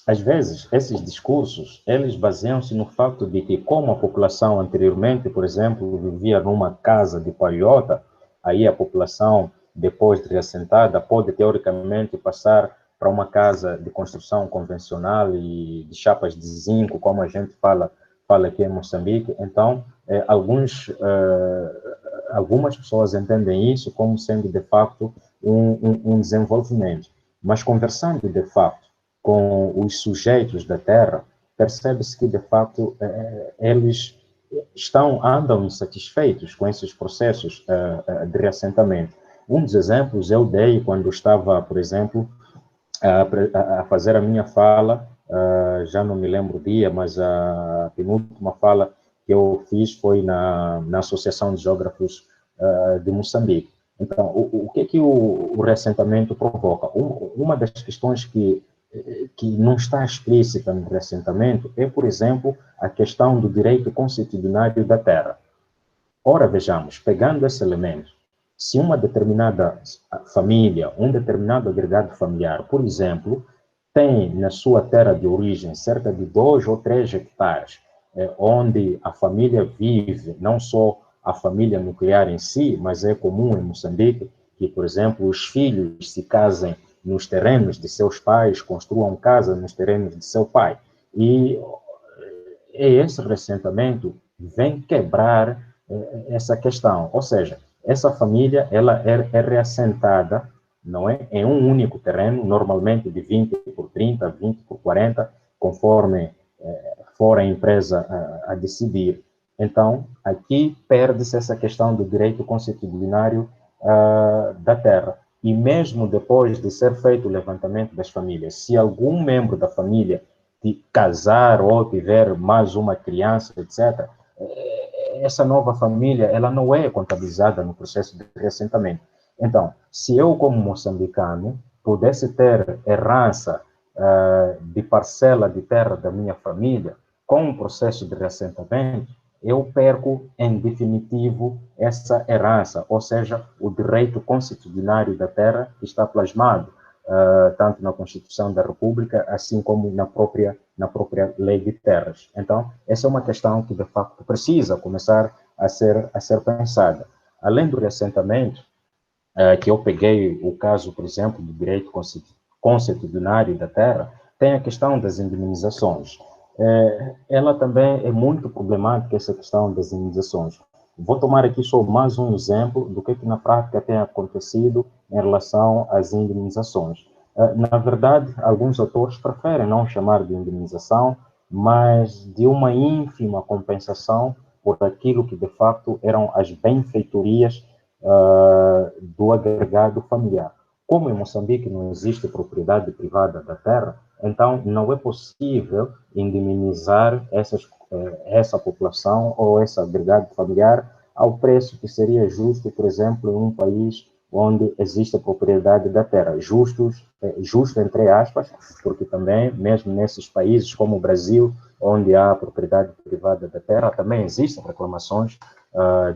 Às vezes, esses discursos, eles baseiam-se no facto de que, como a população anteriormente, por exemplo, vivia numa casa de palhota, aí a população, depois de reassentada, pode, teoricamente, passar para uma casa de construção convencional e de chapas de zinco, como a gente fala aqui em Moçambique. Então, algumas pessoas entendem isso como sendo, de facto, um desenvolvimento. Mas, conversando, de facto, com os sujeitos da terra, percebe-se que, de facto, eles andam insatisfeitos com esses processos de reassentamento. Um dos exemplos eu dei quando estava, por exemplo, a fazer a minha fala, já não me lembro o dia, mas a penúltima fala que eu fiz foi na Associação de Geógrafos de Moçambique. Então, o que o reassentamento provoca? Uma das questões que não está explícita no reassentamento é, por exemplo, a questão do direito constitucionário da terra. Ora, vejamos, pegando esse elemento, se uma determinada família, um determinado agregado familiar, por exemplo, tem na sua terra de origem cerca de 2 ou 3 hectares, onde a família vive, não só a família nuclear em si, mas é comum em Moçambique que, por exemplo, os filhos se casem nos terrenos de seus pais, construam casa nos terrenos de seu pai. E esse reassentamento vem quebrar essa questão. Ou seja, essa família ela é reassentada, não é, em um único terreno, normalmente de 20 por 30, 20 por 40, conforme for a empresa a decidir. Então, aqui perde-se essa questão do direito constitucionário da terra. E mesmo depois de ser feito o levantamento das famílias, se algum membro da família casar ou tiver mais uma criança, etc., essa nova família ela não é contabilizada no processo de reassentamento. Então, se eu, como moçambicano, pudesse ter herança de parcela de terra da minha família com o processo de reassentamento, eu perco, em definitivo, essa herança, ou seja, o direito constitucionário da terra que está plasmado tanto na Constituição da República, assim como na própria Lei de Terras. Então, essa é uma questão que, de facto, precisa começar a ser pensada. Além do reassentamento, que eu peguei o caso, por exemplo, do direito constitucionário da terra, tem a questão das indemnizações. Ela também é muito problemática, essa questão das indemnizações. Vou tomar aqui só mais um exemplo do que na prática tem acontecido em relação às indemnizações. Na verdade, alguns autores preferem não chamar de indemnização, mas de uma ínfima compensação por aquilo que, de facto, eram as benfeitorias do agregado familiar. Como em Moçambique não existe propriedade privada da terra, então não é possível indemnizar essa população ou esse agregado familiar ao preço que seria justo, por exemplo, em um país onde existe a propriedade da terra. Justo entre aspas, porque também, mesmo nesses países como o Brasil, onde há propriedade privada da terra, também existem reclamações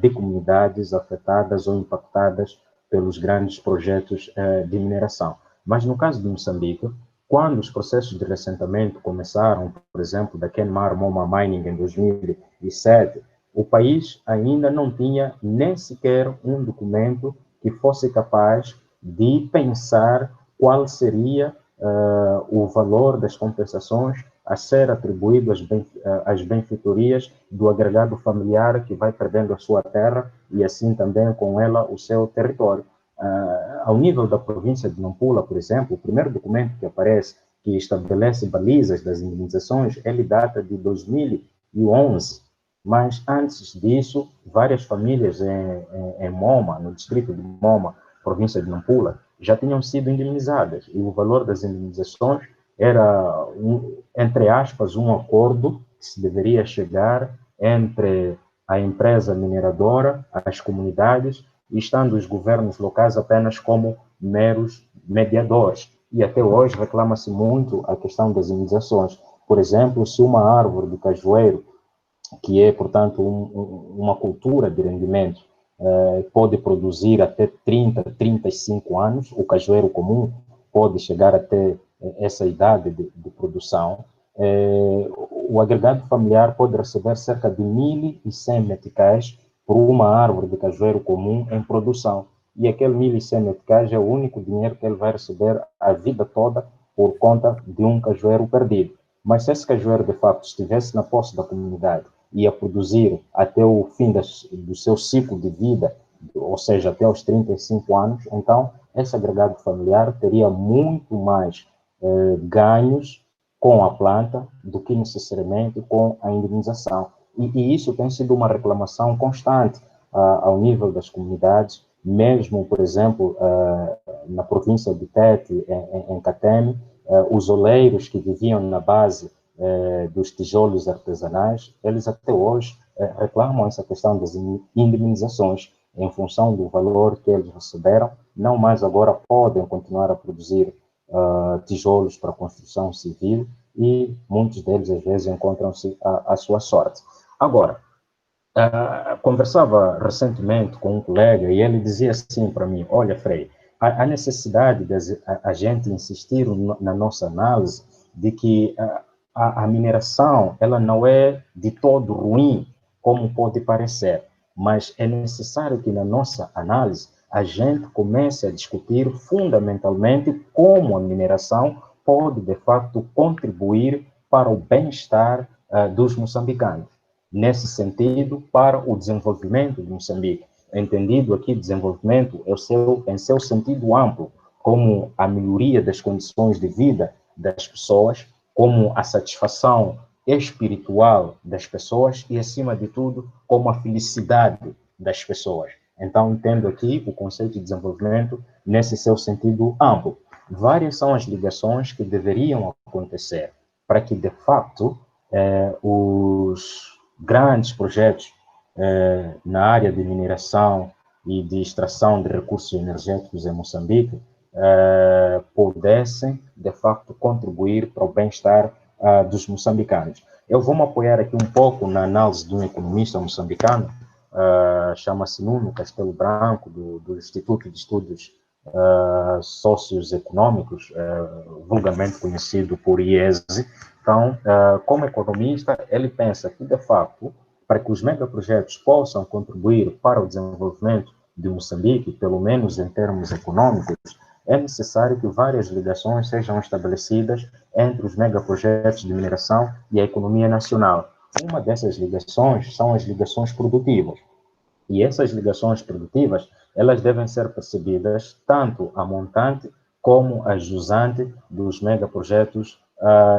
de comunidades afetadas ou impactadas pelos grandes projetos de mineração. Mas no caso de Moçambique, quando os processos de reassentamento começaram, por exemplo, da Kenmare Moma Mining em 2007, o país ainda não tinha nem sequer um documento que fosse capaz de pensar qual seria o valor das compensações a ser atribuído às benfeitorias do agregado familiar que vai perdendo a sua terra e assim também com ela o seu território. Ao nível da província de Nampula, por exemplo, o primeiro documento que aparece que estabelece balizas das indemnizações, ele data de 2011, mas antes disso, várias famílias em Moma, no distrito de Moma, província de Nampula, já tinham sido indemnizadas, e o valor das indemnizações era, entre aspas, um acordo que se deveria chegar entre a empresa mineradora, as comunidades, e estando os governos locais apenas como meros mediadores. E até hoje reclama-se muito a questão das indemnizações. Por exemplo, se uma árvore de cajueiro, que é, portanto, uma cultura de rendimento, pode produzir até 30, 35 anos, o cajueiro comum pode chegar até essa idade de produção, o agregado familiar pode receber cerca de 1.100 meticais por uma árvore de cajueiro comum em produção. E aquele 1.100 meticais é o único dinheiro que ele vai receber a vida toda por conta de um cajueiro perdido. Mas se esse cajueiro, de facto, estivesse na posse da comunidade e a produzir até o fim do seu ciclo de vida, ou seja, até os 35 anos, então esse agregado familiar teria muito mais ganhos com a planta do que necessariamente com a indemnização. E isso tem sido uma reclamação constante ao nível das comunidades, mesmo, por exemplo, na província de Tete, em Cateme, os oleiros que viviam na base dos tijolos artesanais, eles até hoje reclamam essa questão das indemnizações em função do valor que eles receberam, não mais agora podem continuar a produzir tijolos para construção civil e muitos deles às vezes encontram-se à sua sorte. Agora, conversava recentemente com um colega e ele dizia assim para mim: olha, Frei, há necessidade de a gente insistir na nossa análise de que a mineração ela não é de todo ruim, como pode parecer, mas é necessário que na nossa análise a gente comece a discutir fundamentalmente como a mineração pode, de facto, contribuir para o bem-estar dos moçambicanos. Nesse sentido, para o desenvolvimento de Moçambique. Entendido aqui desenvolvimento em seu sentido amplo, como a melhoria das condições de vida das pessoas, como a satisfação espiritual das pessoas e, acima de tudo, como a felicidade das pessoas. Então, entendo aqui o conceito de desenvolvimento nesse seu sentido amplo. Várias são as ligações que deveriam acontecer para que, de fato, os grandes projetos na área de mineração e de extração de recursos energéticos em Moçambique pudessem, de facto, contribuir para o bem-estar dos moçambicanos. Eu vou me apoiar aqui um pouco na análise de um economista moçambicano, chama-se Nuno Castelo Branco, do Instituto de Estudos Socioeconômicos, vulgarmente conhecido por IESE. Então, como economista, ele pensa que, de facto, para que os megaprojetos possam contribuir para o desenvolvimento de Moçambique, pelo menos em termos econômicos, é necessário que várias ligações sejam estabelecidas entre os megaprojetos de mineração e a economia nacional. Uma dessas ligações são as ligações produtivas. E essas ligações produtivas, elas devem ser percebidas tanto a montante como a jusante dos megaprojetos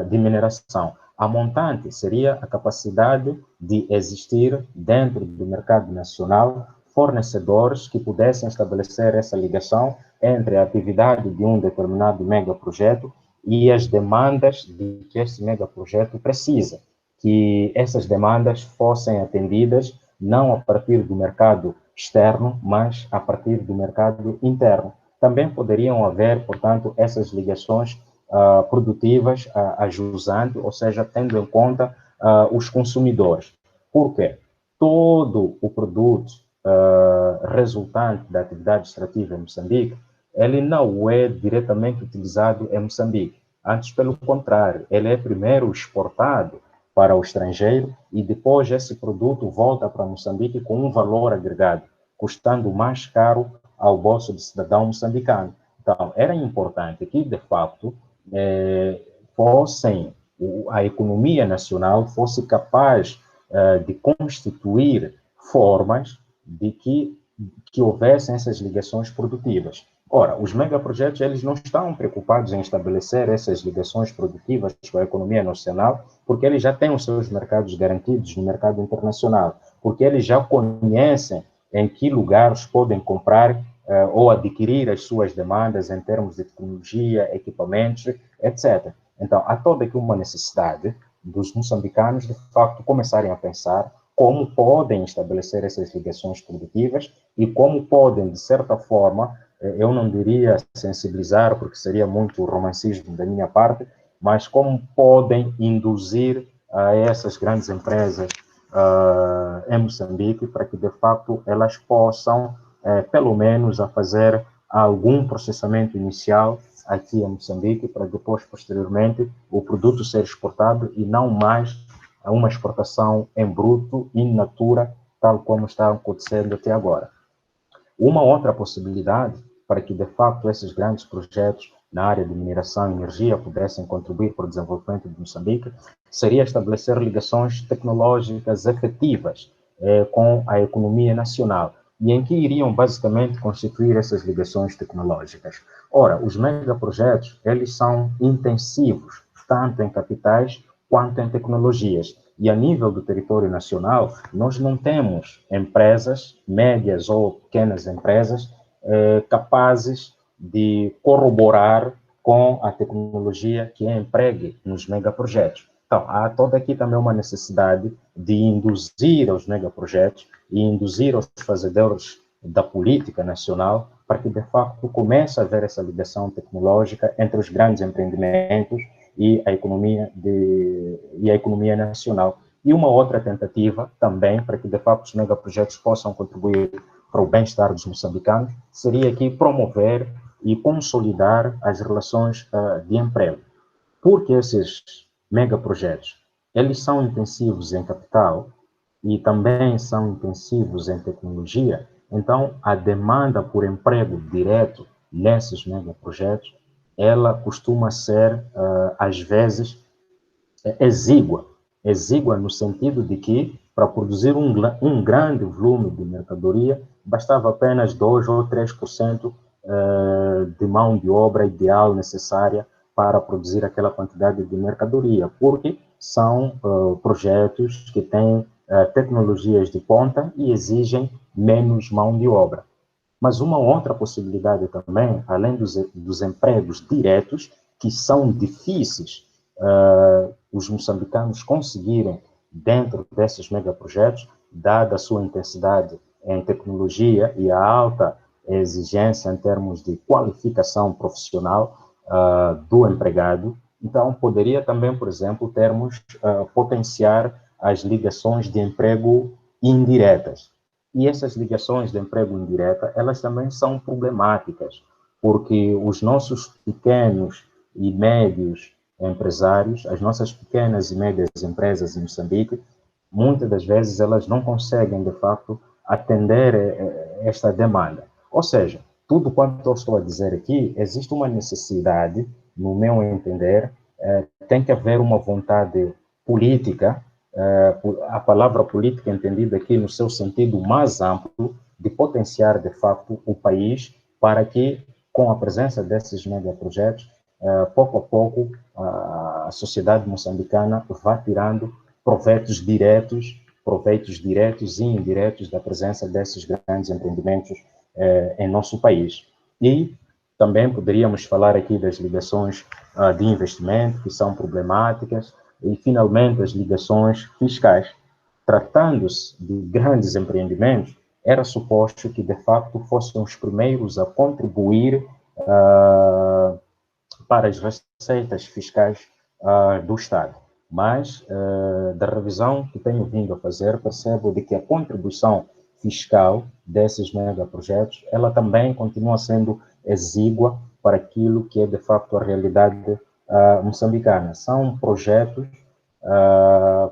de mineração. A montante seria a capacidade de existir dentro do mercado nacional fornecedores que pudessem estabelecer essa ligação entre a atividade de um determinado megaprojeto e as demandas de que esse megaprojeto precisa, que essas demandas fossem atendidas não a partir do mercado externo, mas a partir do mercado interno. Também poderiam haver, portanto, essas ligações produtivas a jusante, ou seja, tendo em conta os consumidores. Por quê? Todo o produto resultante da atividade extrativa em Moçambique, ele não é diretamente utilizado em Moçambique. Antes, pelo contrário, ele é primeiro exportado para o estrangeiro e depois esse produto volta para Moçambique com um valor agregado, custando mais caro ao bolso do cidadão moçambicano. Então, era importante que, de facto, a economia nacional fosse capaz de constituir formas de que houvessem essas ligações produtivas. Ora, os megaprojetos, eles não estão preocupados em estabelecer essas ligações produtivas com a economia nacional, porque eles já têm os seus mercados garantidos no mercado internacional, porque eles já conhecem em que lugares podem comprar ou adquirir as suas demandas em termos de tecnologia, equipamentos, etc. Então, há toda aqui uma necessidade dos moçambicanos, de facto, começarem a pensar como podem estabelecer essas ligações produtivas e como podem, de certa forma, eu não diria sensibilizar, porque seria muito romancismo da minha parte, mas como podem induzir a essas grandes empresas em Moçambique para que, de facto, elas possam, pelo menos, a fazer algum processamento inicial aqui em Moçambique, para depois, posteriormente, o produto ser exportado e não mais a uma exportação em bruto, in natura, tal como está acontecendo até agora. Uma outra possibilidade para que, de facto, esses grandes projetos na área de mineração e energia pudessem contribuir para o desenvolvimento de Moçambique seria estabelecer ligações tecnológicas efetivas com a economia nacional, e em que iriam basicamente constituir essas ligações tecnológicas. Ora, os megaprojetos, eles são intensivos, tanto em capitais quanto em tecnologias. E a nível do território nacional, nós não temos empresas, médias ou pequenas empresas, capazes de corroborar com a tecnologia que é empregue nos megaprojetos. Então, há toda aqui também uma necessidade de induzir aos megaprojetos e induzir aos fazedores da política nacional para que, de facto, comece a haver essa ligação tecnológica entre os grandes empreendimentos e a economia nacional. E uma outra tentativa também para que, de facto, os megaprojetos possam contribuir para o bem-estar dos moçambicanos seria aqui promover e consolidar as relações de emprego. Porque esses megaprojetos, eles são intensivos em capital e também são intensivos em tecnologia, então a demanda por emprego direto nesses megaprojetos, ela costuma ser, às vezes, exígua no sentido de que, para produzir um grande volume de mercadoria, bastava apenas 2 ou 3% de mão de obra ideal necessária para produzir aquela quantidade de mercadoria, porque são projetos que têm tecnologias de ponta e exigem menos mão de obra. Mas uma outra possibilidade também, além dos empregos diretos, que são difíceis os moçambicanos conseguirem, dentro desses megaprojetos, dada a sua intensidade em tecnologia e a alta exigência em termos de qualificação profissional do empregado, então poderia também, por exemplo, termos potenciar as ligações de emprego indiretas. E essas ligações de emprego indireta, elas também são problemáticas, porque os nossos pequenos e médios empresários, as nossas pequenas e médias empresas em Moçambique, muitas das vezes elas não conseguem, de facto, atender esta demanda. Ou seja, tudo quanto eu estou a dizer aqui, existe uma necessidade, no meu entender, tem que haver uma vontade política, a palavra política entendida aqui no seu sentido mais amplo, de potenciar, de facto, o país para que, com a presença desses megaprojetos, pouco a pouco, a sociedade moçambicana vá tirando proveitos diretos e indiretos da presença desses grandes empreendimentos em nosso país. E também poderíamos falar aqui das ligações de investimento, que são problemáticas, e, finalmente, as ligações fiscais. Tratando-se de grandes empreendimentos, era suposto que, de facto, fossem os primeiros a contribuir para as receitas fiscais do Estado. Mas, da revisão que tenho vindo a fazer, percebo de que a contribuição fiscal desses megaprojetos, ela também continua sendo exígua para aquilo que é, de facto, a realidade moçambicana. São projetos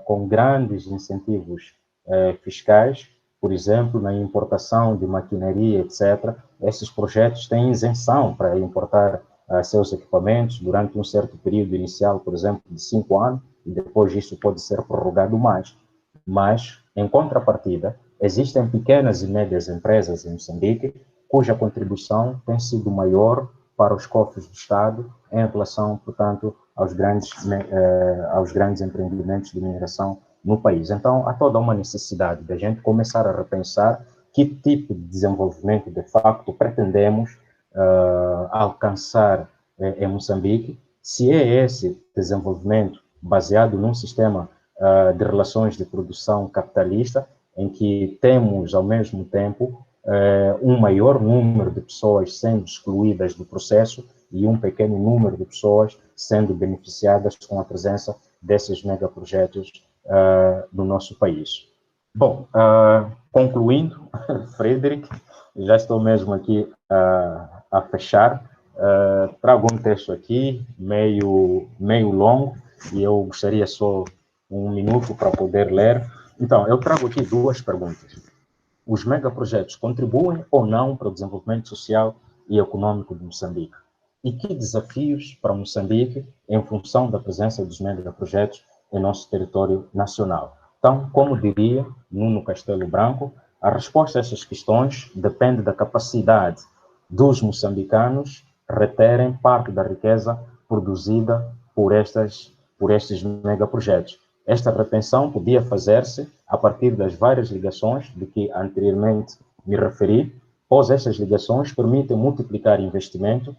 com grandes incentivos fiscais, por exemplo, na importação de maquinaria, etc. Esses projetos têm isenção para importar seus equipamentos durante um certo período inicial, por exemplo, de 5 anos, e depois isso pode ser prorrogado mais. Mas, em contrapartida, existem pequenas e médias empresas em Moçambique cuja contribuição tem sido maior para os cofres do Estado em relação, portanto, aos grandes empreendimentos de mineração no país. Então, há toda uma necessidade da gente começar a repensar que tipo de desenvolvimento, de facto, pretendemos alcançar em Moçambique, se é esse desenvolvimento baseado num sistema de relações de produção capitalista, em que temos, ao mesmo tempo, um maior número de pessoas sendo excluídas do processo e um pequeno número de pessoas sendo beneficiadas com a presença desses megaprojetos no nosso país. Bom, concluindo, Frederic, já estou mesmo aqui a fechar. Trago um texto aqui, meio longo, e eu gostaria só um minuto para poder ler. Então, eu trago aqui duas perguntas. Os megaprojetos contribuem ou não para o desenvolvimento social e econômico de Moçambique? E que desafios para Moçambique em função da presença dos megaprojetos em nosso território nacional? Então, como diria Nuno Castelo Branco, a resposta a estas questões depende da capacidade dos moçambicanos reterem parte da riqueza produzida por estes megaprojetos. Esta retenção podia fazer-se a partir das várias ligações de que anteriormente me referi, pois estas ligações permitem multiplicar investimento,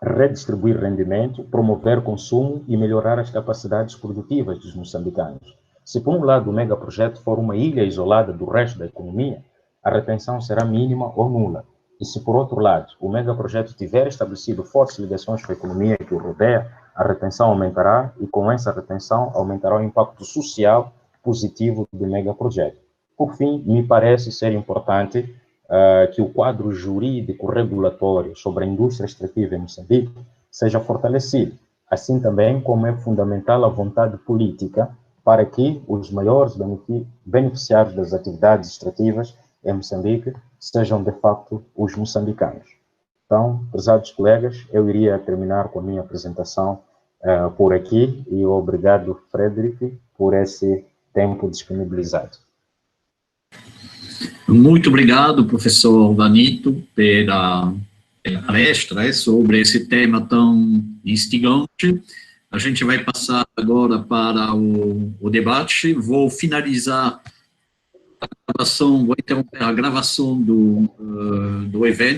redistribuir rendimento, promover consumo e melhorar as capacidades produtivas dos moçambicanos. Se, por um lado, o megaprojeto for uma ilha isolada do resto da economia, a retenção será mínima ou nula. E se, por outro lado, o megaprojeto tiver estabelecido fortes ligações com a economia que o rodeia, a retenção aumentará e, com essa retenção, aumentará o impacto social positivo do megaprojeto. Por fim, me parece ser importante que o quadro jurídico regulatório sobre a indústria extrativa em Moçambique seja fortalecido, assim também como é fundamental a vontade política para que os maiores beneficiários das atividades extrativas em Moçambique sejam, de facto, os moçambicanos. Então, prezados colegas, eu iria terminar com a minha apresentação por aqui e obrigado, Frederic, por esse tempo disponibilizado. Muito obrigado, professor Vanito, pela palestra sobre esse tema tão instigante. A gente vai passar agora para o debate. Vou finalizar a gravação, vou interromper a gravação do evento.